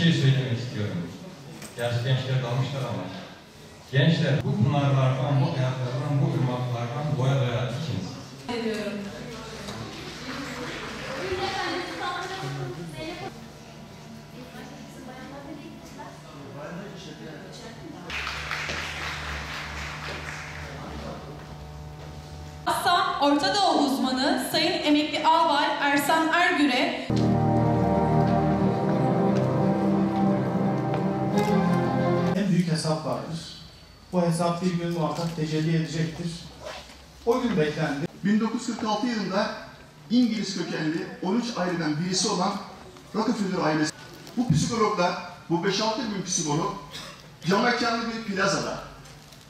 şey söylemek istiyorum. Gerçi gençler dalmışlar ama. Gençler bu pınarlardan, bu hayatlardan, bu ırmaklardan doya doya içiniz. Ediyorum. Orta Doğu uzmanı Sayın Emekli Albay Ersan Ergür'e en büyük hesap vardır. Bu hesap bir gün muhakkak tecelli edecektir. O gün beklendi. 1946 yılında İngiliz kökenli 13 aileden birisi olan Rockefeller ailesi. Bu psikologlar, bu 5-6 bin psikolog cam mekanlı bir plazada.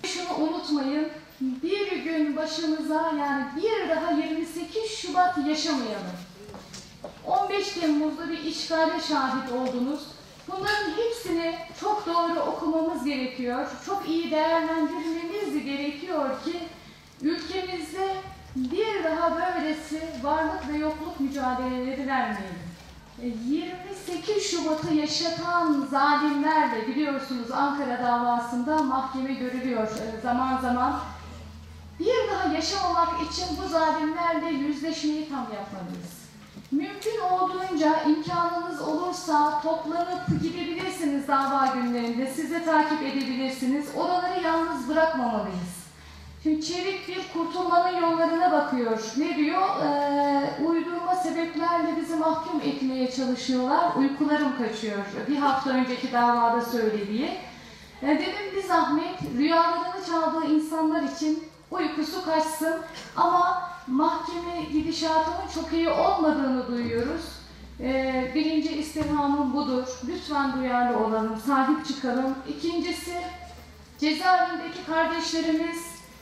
Şunu unutmayın, bir gün başımıza yani bir daha 28 Şubat yaşamayalım. 15 Temmuz'da bir işgale şahit oldunuz. Bunların hepsini çok doğru okumamız gerekiyor. Çok iyi değerlendirmemiz gerekiyor ki ülkemizde bir daha böylesi varlık ve yokluk mücadeleleri vermeyelim. 28 Şubat'ı yaşatan zalimlerle biliyorsunuz Ankara davasında mahkeme görülüyor zaman zaman. Bir daha yaşamamak için bu zalimlerle yüzleşmeyi tam yapmalıyız. Mümkün olduğunca imkanınız olursa toplanıp gidebilirsiniz dava günlerinde, siz de takip edebilirsiniz. Oraları yalnız bırakmamalıyız. Şimdi çevik bir kurtulmanın yollarına bakıyor. Ne diyor? Uydurma sebeplerle bizi mahkum etmeye çalışıyorlar. Uykularım kaçıyor. Bir hafta önceki davada söylediği. Dedim bir zahmet rüyalarını çaldığı insanlar için uykusu kaçsın. Ama mahkeme gidişatının çok iyi olmadığını duyuyoruz. Birinci istirhamım budur. Lütfen duyarlı olalım, sahip çıkalım. İkincisi, cezaevindeki kardeşlerimiz,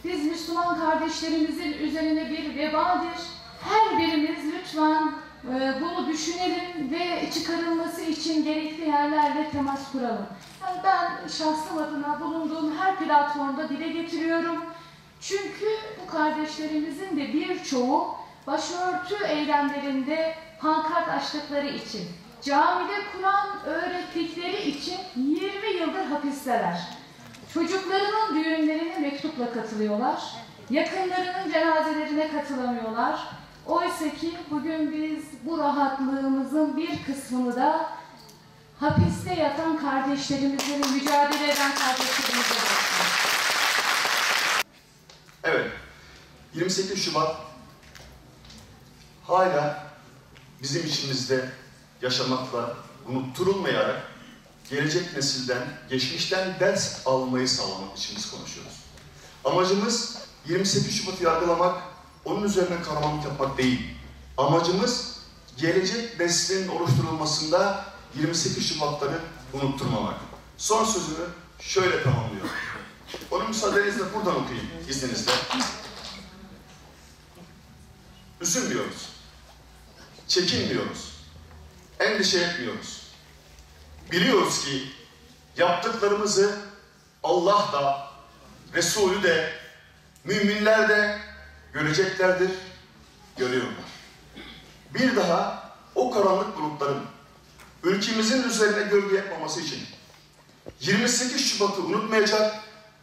biz Müslüman kardeşlerimizin üzerine bir vebadır. Her birimiz lütfen bunu düşünelim ve çıkarılması için gerekli yerlerle temas kuralım. Yani ben şahsım adına bulunduğum her platformda dile getiriyorum. Çünkü bu kardeşlerimizin de birçoğu başörtü eylemlerinde pankart açtıkları için, camide Kur'an öğrettikleri için 20 yıldır hapisteler. Çocuklarının düğünlerine mektupla katılıyorlar, yakınlarının cenazelerine katılamıyorlar. Oysa ki bugün biz bu rahatlığımızın bir kısmını da hapiste yatan kardeşlerimizle mücadele eden kardeşlerimizle başlıyoruz. Evet, 28 Şubat hala bizim içimizde yaşamakla unutturulmayarak gelecek nesilden, geçmişten ders almayı sağlamak için biz konuşuyoruz. Amacımız 28 Şubat'ı yargılamak, onun üzerine kahramanlık yapmak değil. Amacımız gelecek neslin oluşturulmasında 28 Şubat'ları unutturmamak. Son sözümü şöyle tamamlıyorum. Onu müsaadenizle buradan okuyayım, izninizle. Üzülmüyoruz, çekinmiyoruz, endişe etmiyoruz. Biliyoruz ki yaptıklarımızı Allah da, Resulü de, müminler de göreceklerdir, görüyorlar. Bir daha o karanlık grupların ülkemizin üzerine gölge yapmaması için 28 Şubat'ı unutmayacak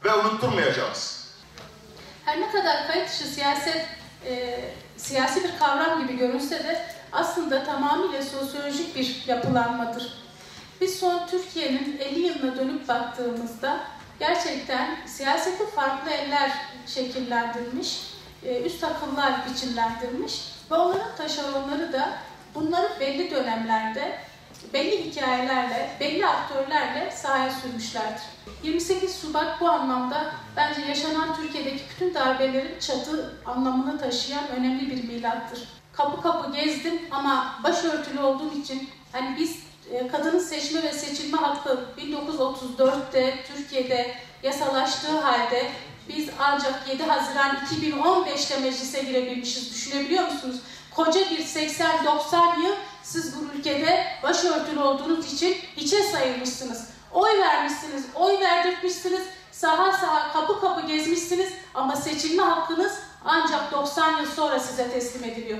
ve unutturmayacağız. Her ne kadar kayıt dışı siyaset siyasi bir kavram gibi görünse de aslında tamamıyla sosyolojik bir yapılanmadır. Biz son Türkiye'nin 50 yılına dönüp baktığımızda gerçekten siyaseti farklı eller şekillendirmiş, üst akıllar biçimlendirmiş ve onların taşeronları da bunları belli dönemlerde, belli hikayelerle, belli aktörlerle sahaya sürmüşlerdir. 28 Şubat bu anlamda bence yaşanan Türkiye'deki bütün darbelerin çatı anlamını taşıyan önemli bir milattır. Kapı kapı gezdim ama başörtülü olduğum için hani biz kadının seçme ve seçilme hakkı 1934'te Türkiye'de yasalaştığı halde biz ancak 7 Haziran 2015'te meclise girebilmişiz. Düşünebiliyor musunuz? Koca bir 80-90 yıl siz bu ülkede başörtülü olduğunuz için hiçe sayılmışsınız. Oy vermişsiniz, oy verdirtmişsiniz, saha saha kapı kapı gezmişsiniz ama seçilme hakkınız ancak 90 yıl sonra size teslim ediliyor.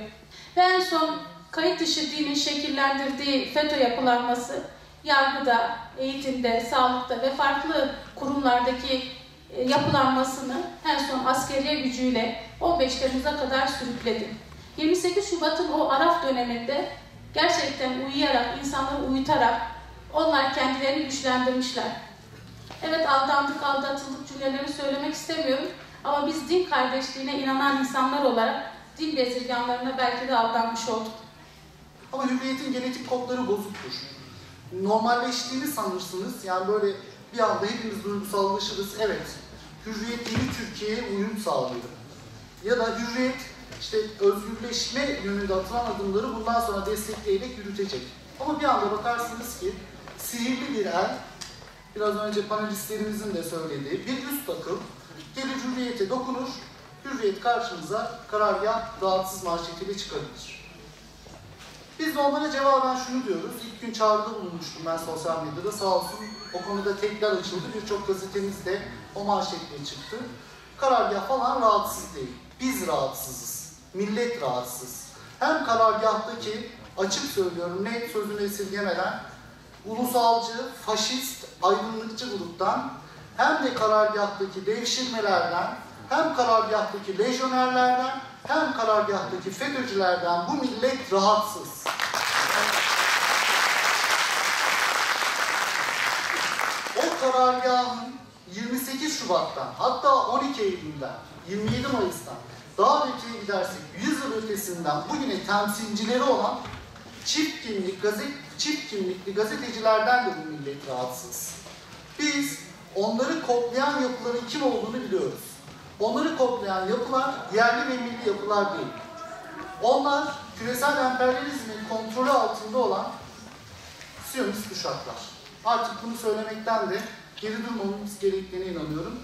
Ve en son kayıt dışı dinin şekillendirdiği FETÖ yapılanması yargıda, eğitimde, sağlıkta ve farklı kurumlardaki yapılanmasını en son askeriye gücüyle 15 Temmuz'a kadar sürükledi. 28 Şubat'ın o araf döneminde gerçekten uyuyarak, insanları uyutarak onlar kendilerini güçlendirmişler. Evet, aldandık, aldatıldık cümlelerini söylemek istemiyorum ama biz din kardeşliğine inanan insanlar olarak din bezirganlarına belki de aldanmış olduk. Ama hürriyetin genetik kodları bozuktur. Normalleştiğini sanırsınız, yani böyle bir anda hepimiz duygusallaşırız. Evet, hürriyet yeni Türkiye'ye uyum sağlıyor. Ya da hürriyet, işte özgürleşme yönünde atılan adımları bundan sonra destekleyerek yürütecek. Ama bir anda bakarsınız ki sihirli bir el, biraz önce panelistlerimizin de söylediği bir üst akıl gelir hürriyete dokunur, hürriyet karşımıza karargah rahatsız manşetiyle çıkarılır. Biz de onlara cevaben şunu diyoruz. İlk gün çağrıda bulunmuştum ben sosyal medyada. Sağ olsun o konuda tekrar açıldı. Birçok gazetemiz de o manşetle çıktı. Karargah falan rahatsız değil. Biz rahatsızız. Millet rahatsız. Hem karargahtaki, açık söylüyorum net sözünü esirgemeden, ulusalcı, faşist, aydınlıkçı gruptan, hem de karargahtaki devşirmelerden, hem karargahtaki lejyonerlerden, hem karargahtaki FETÖ'cülerden bu millet rahatsız. O karargahın 28 Şubat'tan, hatta 12 Eylül'den, 27 Mayıs'tan daha öteye gidersek 100 yıl ötesinden bugüne temsilcileri olan çift kimlikli gazetecilerden de bu millet rahatsız. Biz onları koklayan yapıların kim olduğunu biliyoruz. Onları koklayan yapılar yerli ve milli yapılar değil. Onlar küresel emperyalizmin kontrolü altında olan Siyonist kuşaklar. Artık bunu söylemekten de geri durmamamız gerektiğine inanıyorum.